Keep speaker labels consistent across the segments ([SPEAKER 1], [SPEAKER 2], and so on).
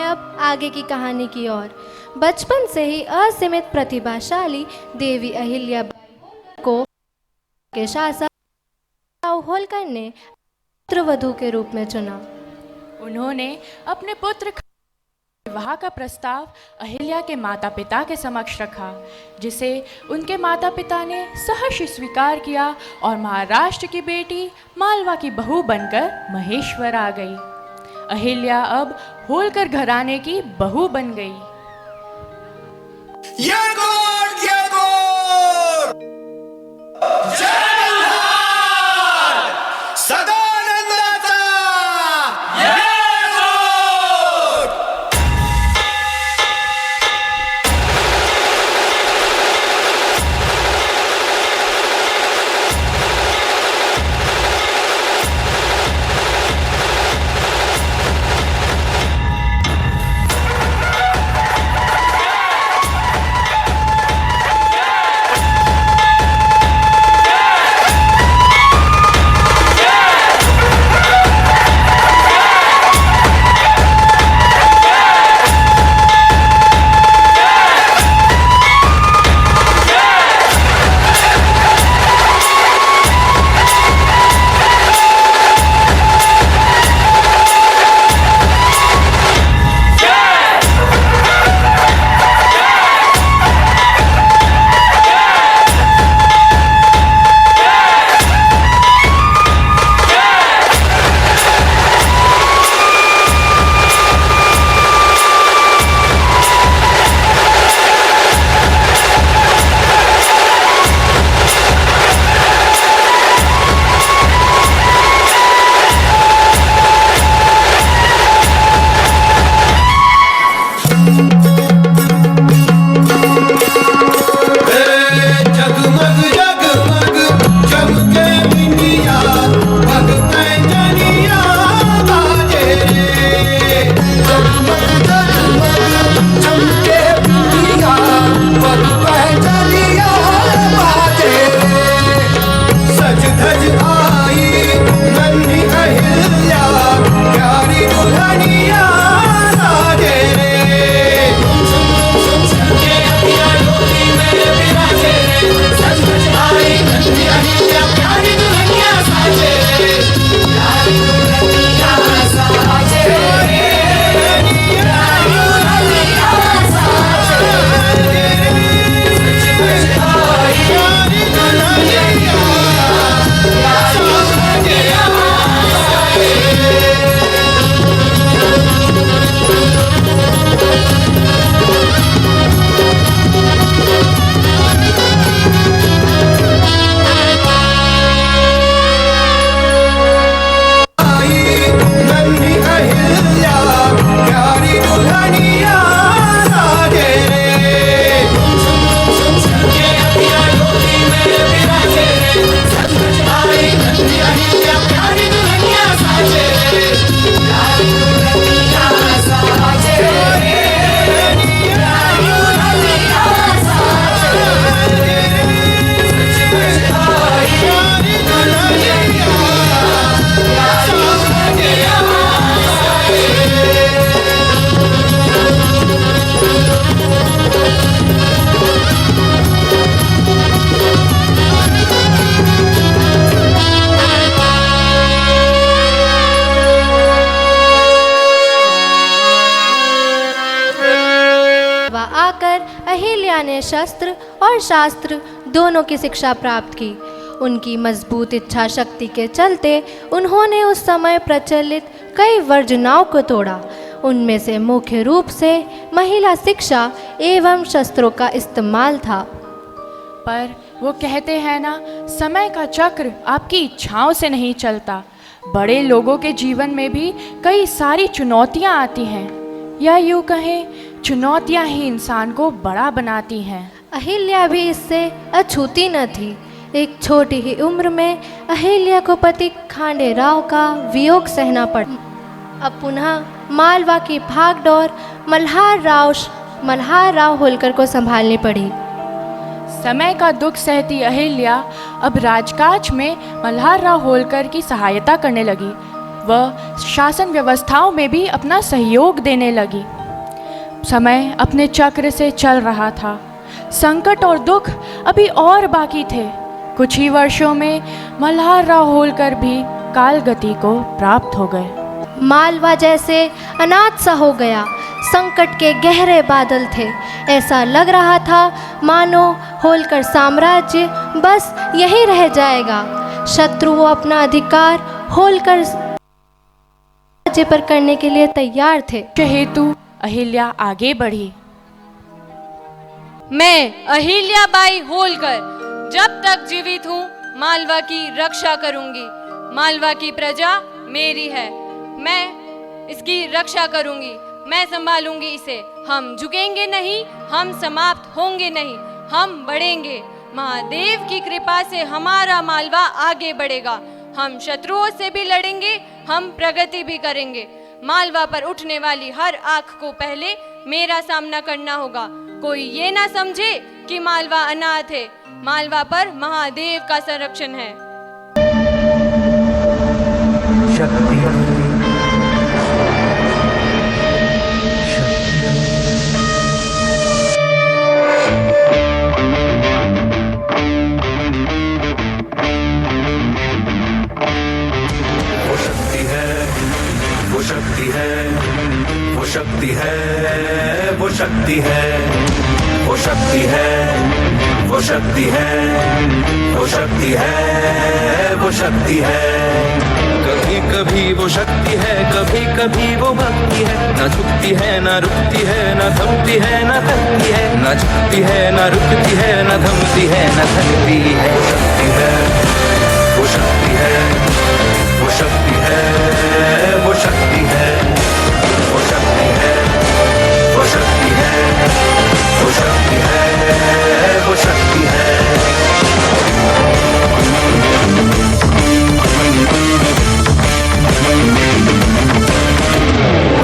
[SPEAKER 1] अब आगे की कहानी की ओर। बचपन से ही असीमित प्रतिभाशाली देवी अहिल्या को के शासक राव होलकर ने पुत्रवधू के रूप में चुना।
[SPEAKER 2] उन्होंने अपने पुत्र विवाह का प्रस्ताव अहिल्या के माता पिता के समक्ष रखा, जिसे उनके माता पिता ने सहर्ष स्वीकार किया और महाराष्ट्र की बेटी मालवा की बहू बनकर महेश्वर आ गई। अहिल्या अब होलकर घराने की बहू बन गई।
[SPEAKER 1] आकर अहिल्या ने शस्त्र और शास्त्र दोनों की शिक्षा प्राप्त की। उनकी मजबूत इच्छा शक्ति के चलते उन्होंने उस समय प्रचलित कई वर्जनाओं को तोड़ा। उनमें से मुख्य रूप से महिला शिक्षा एवं शस्त्रों का इस्तेमाल था।
[SPEAKER 2] पर वो कहते हैं ना, समय का चक्र आपकी इच्छाओं से नहीं चलता। बड़े लोगों के जीवन में भी कई सारी चुनौतियाँ आती हैं, या यूँ कहें चुनौतियाँ ही इंसान को बड़ा बनाती हैं।
[SPEAKER 1] अहिल्या भी इससे अछूती न थी। एक छोटी ही उम्र में अहिल्या को पति खांडे राव का वियोग सहना पड़ा। अब पुनः मालवा की भागदौड़ मल्हार राव होलकर को संभालनी पड़ी।
[SPEAKER 2] समय का दुख सहती अहिल्या अब राजकाज में मल्हार राव होलकर की सहायता करने लगी। वह शासन व्यवस्थाओं में भी अपना सहयोग देने लगी। समय अपने चक्र से चल रहा था। संकट और दुख अभी और बाकी थे। कुछ ही वर्षों में मल्हारराव होलकर भी काल गति को प्राप्त हो गए।
[SPEAKER 1] मालवा जैसे अनाथ सा हो गया। संकट के गहरे बादल थे। ऐसा लग रहा था मानो होलकर साम्राज्य बस यहीं रह जाएगा। शत्रुओं अपना अधिकार होलकर राज्य पर करने के लिए तैयार थे।
[SPEAKER 2] हेतु अहिल्या आगे बढ़ी।
[SPEAKER 3] मैं अहिल्याबाई होलकर जब तक जीवित हूँ मालवा की रक्षा करूंगी। मालवा की प्रजा मेरी है, मैं इसकी रक्षा करूंगी, मैं संभालूंगी इसे। हम झुकेंगे नहीं, हम समाप्त होंगे नहीं, हम बढ़ेंगे। महादेव की कृपा से हमारा मालवा आगे बढ़ेगा। हम शत्रुओं से भी लड़ेंगे, हम प्रगति भी करेंगे। मालवा पर उठने वाली हर आंख को पहले मेरा सामना करना होगा। कोई ये ना समझे कि मालवा अनाथ है। मालवा पर महादेव का संरक्षण है।
[SPEAKER 4] वो शक्ति है, वो शक्ति है, वो शक्ति है, वो शक्ति है, वो शक्ति है, वो शक्ति है, वो शक्ति है। कभी कभी वो शक्ति है, कभी कभी वो भक्ति है। ना झुकती है ना रुकती है, ना थमती है ना थकती है, ना झुकती है ना रुकती है, ना थमती है ना थकती है। वो शक्ति है, वो शक्ति है, वो शक्ति है, वो शक्ति है, वो शक्ति है, वो शक्ति है, वो शक्ति है, वो शक्ति है।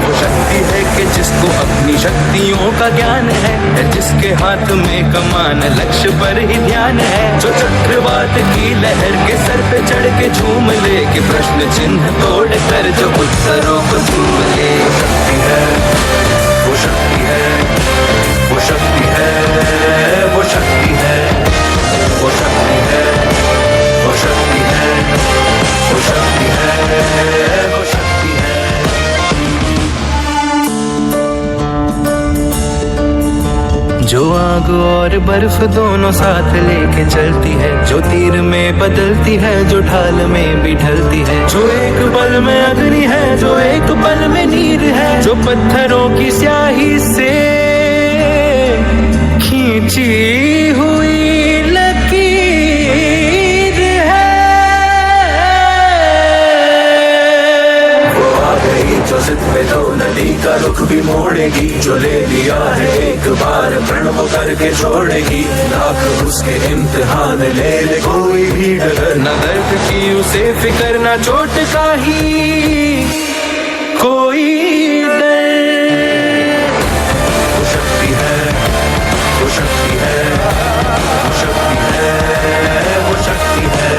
[SPEAKER 4] वो शक्ति है कि जिसको अपनी शक्तियों का ज्ञान है, जिसके हाथ में कमान लक्ष्य पर ही ध्यान है। जो चक्रवात की लहर के सर पे चढ़ के झूम ले, कि प्रश्न चिन्ह तोड़ कर जो उत्तरों को झूम ले। वो शक्ति है, वो शक्ति है, वो शक्ति है, वो शक्ति है, वो शक्ति है, वो शक्ति है, वो शक्ति है, वो शक्ति है। जो आग और बर्फ दोनों साथ लेके चलती है, जो तीर में बदलती है, जो ढाल में भी ढलती है। जो एक पल में अग्नि है, जो एक पल में नीर है। जो पत्थरों की स्याही से खींची हुई लकीर है। वो आ गई जो जिद पे तो नदी का रुख भी मोड़ेगी। जो ले लिया है एक बार प्रण वो करके छोड़ेगी। लाख उसके इम्तिहान ले ले कोई भी डगर न दर्द की उसे फिकर न चोट का ही कोई डर। वो शक्ति है, वो शक्ति है, वो शक्ति है, वो शक्ति है,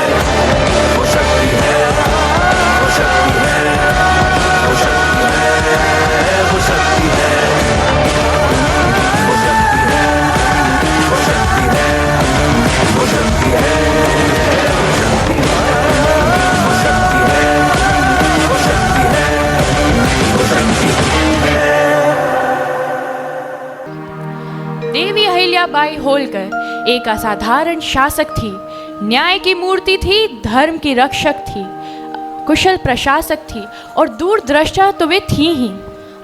[SPEAKER 4] वो शक्ति है, वो शक्ति है, वो शक्ति है, वो शक्ति है, वो शक्ति है, वो शक्ति है, वो शक्ति है, वो शक्ति है, वो शक्ति है, वो शक्ति है, वो शक्ति है।
[SPEAKER 2] देवी अहिल्याबाई होलकर एक असाधारण शासक थी, न्याय की मूर्ति थी, धर्म की रक्षक थी, कुशल प्रशासक थी और दूरदृष्टा तो वे थी ही।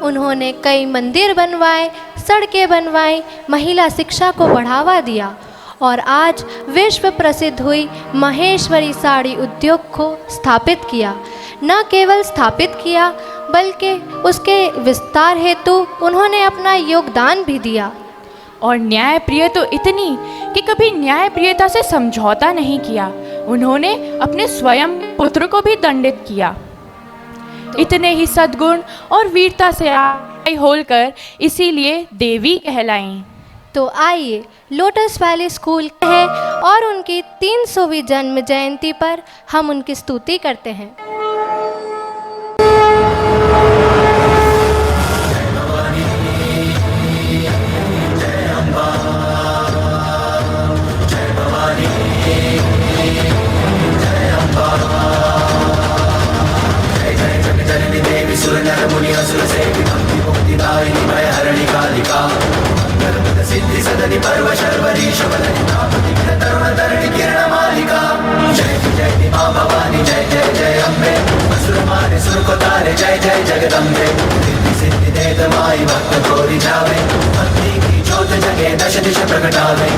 [SPEAKER 1] उन्होंने कई मंदिर बनवाए, सड़कें बनवाई, महिला शिक्षा को बढ़ावा दिया और आज विश्व प्रसिद्ध हुई महेश्वरी साड़ी उद्योग को स्थापित किया। न केवल स्थापित किया बल्कि उसके विस्तार हेतु उन्होंने अपना योगदान भी दिया।
[SPEAKER 2] और न्यायप्रिय तो इतनी कि कभी न्यायप्रियता से समझौता नहीं किया। उन्होंने अपने स्वयं पुत्र को भी दंडित किया। इतने ही सद्गुण और वीरता से आई होलकर इसीलिए देवी कहलाईं।
[SPEAKER 1] तो आइए लोटस वैली स्कूल है और उनकी 300वीं जन्म जयंती पर हम उनकी स्तुति करते हैं।
[SPEAKER 4] वाहिनी भय हरणि कालिका मंगलपद सिद्धि सदनि पर्व शर्वरी शबदनि तापति तरुण तरणि किरण मालिका जय जय मां भवानी जय जय जय अम्बे असुर मारे सुर को तारे जय जय जगदम्बे सिद्धि सिद्धि दे दमाई भक्त गोरी जावे भक्ति की ज्योत जगे दश दिश प्रकटावे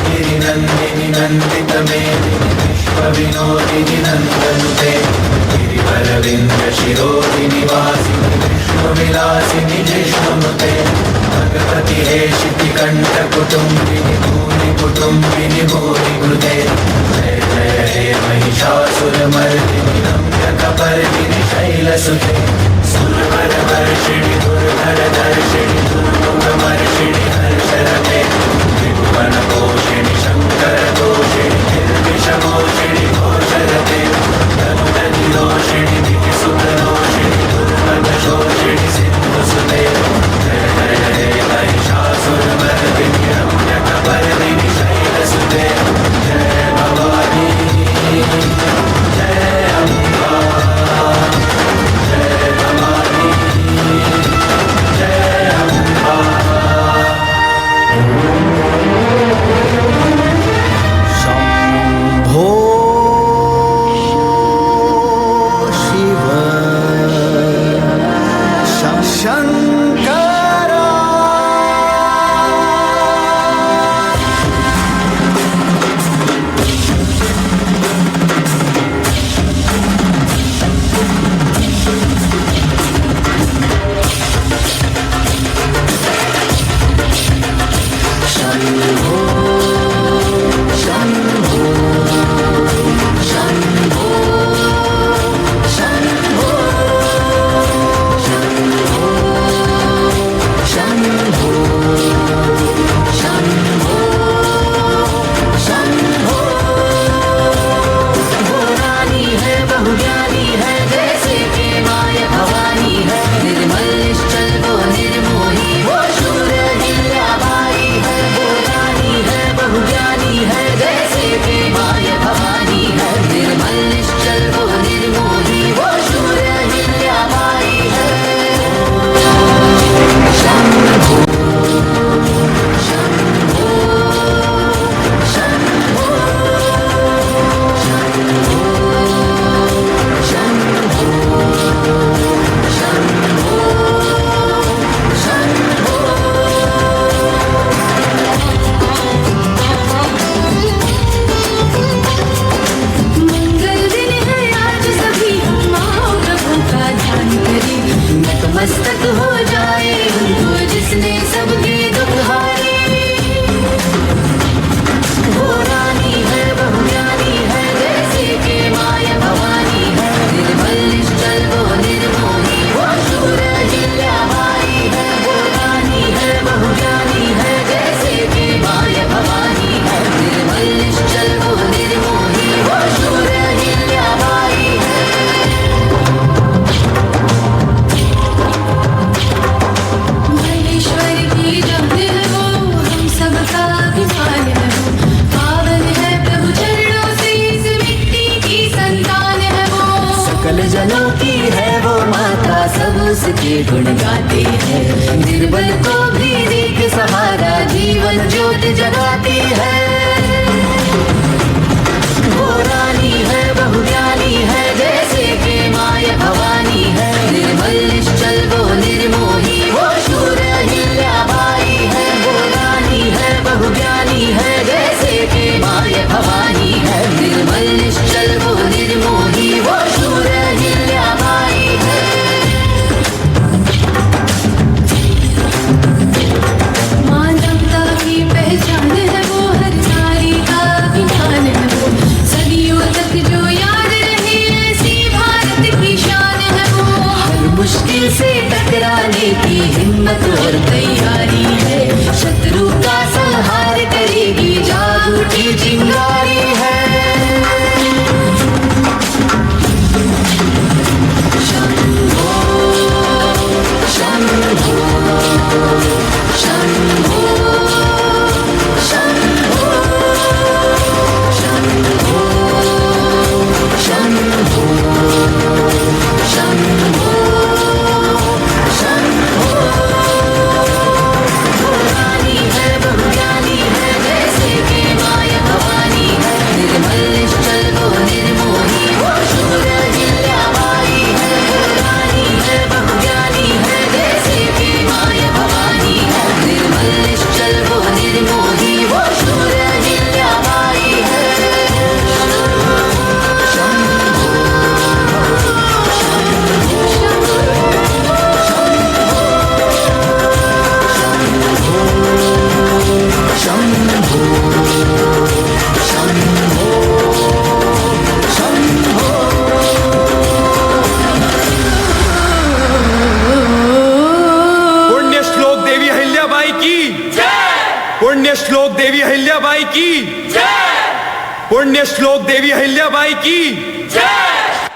[SPEAKER 4] गिरिनंदिनी नंदित मेदिनी विश्व विनोदिनी नंदनुते गिरिवरविंद शिरोदिनी वासिनी विष्णु विलासिनी जिष्णुनुते भगवती हे शितिकंठ कुटुंबिनी भूरि कुटुंबिनी भूरि कृते जय जय हे महिषासुरमर्दिनी रम्यकपर्दिनी शैलसुते सुरवर वर्षिणि दुर्धर दर्शिणि दुर्मुखमर्षिणि हर्षरते त्रिभुवनपोषिणि शङ्कर दोषिणि निर्विषमोषिणि घोषरते तनुतनिरोषिणि दितिसुतरोषिणि दुर्मदशोषिणि सिन्धुसुते जय जय हे महिषासुरमर्दिनि रम्यकपर्दिनि शैलसुते जय भवानी जय अम्बा जय भवानी जय अम्बा
[SPEAKER 5] शंभो शिव शंकरा शंभो शंभो शंभो शंभो शंभो शंभो शंभो वो रानी है बहुज्ञानी है जैसे कि माया भवानी है निर्मल निश्चल वो निर्मोही वो शूर हिल्याबाई है वो रानी है बहुज्ञानी है जैसे कि माया भवानी है निर्मल निश्चल वो निर्मोही वो शूर हिल्याबाई है शंभो शंभो शंभो शंभो शंभो शंभो मंगल दिन है आज सभी हम आओ प्रभु का ध्यान करें नतमस्तक हो जाए उनको जिसने सबके दुख हारे वो रानी है बहुज्ञानी है जैसे कि माया भवानी है निर्मल निश्चल वो निर्मोही वो शूर हिल्याबाई है वो रानी है बहुज्ञानी है जैसे कि माया भवानी है निर्मल निश्चल वो निर्मोही वो शूर हिल्याबाई है महेश्वर की जब है वो हम सबका अभिमान है वो पावन है प्रभु चरणों से इस मिट्टी की संतान है वो सकल जनों की है वो माता सब उसके गुण गाते हैं निर्बल को भी दीक सहारा जीवन ज्योत जगाती है वो रानी है बहुज्ञानी है जैसे कि माया भवानी है निर्मल निश्चल वो निर्मोही वो शूर हिल्याबाई है वो रानी है बहुज्ञानी है जैसे कि माया भवानी है निर्मल निश्चल वो निर्मोही वो शूर हिल्याबाई है मानवता की पहचान है वो हर नारी का अभिमान है वो सदियों तक जो याद रहे ऐसी भारत की शान है वो हर मुश्किल से टकराने की हिम्मत और तैयारी है शत्रु का संहार करेगी जाग उठी चिंगारी है शंभो शंभो शंभो शंभो शंभो शंभो
[SPEAKER 6] की पुण्य श्लोक देवी अहिल्याबाई की पुण्य श्लोक देवी अहिल्याबाई की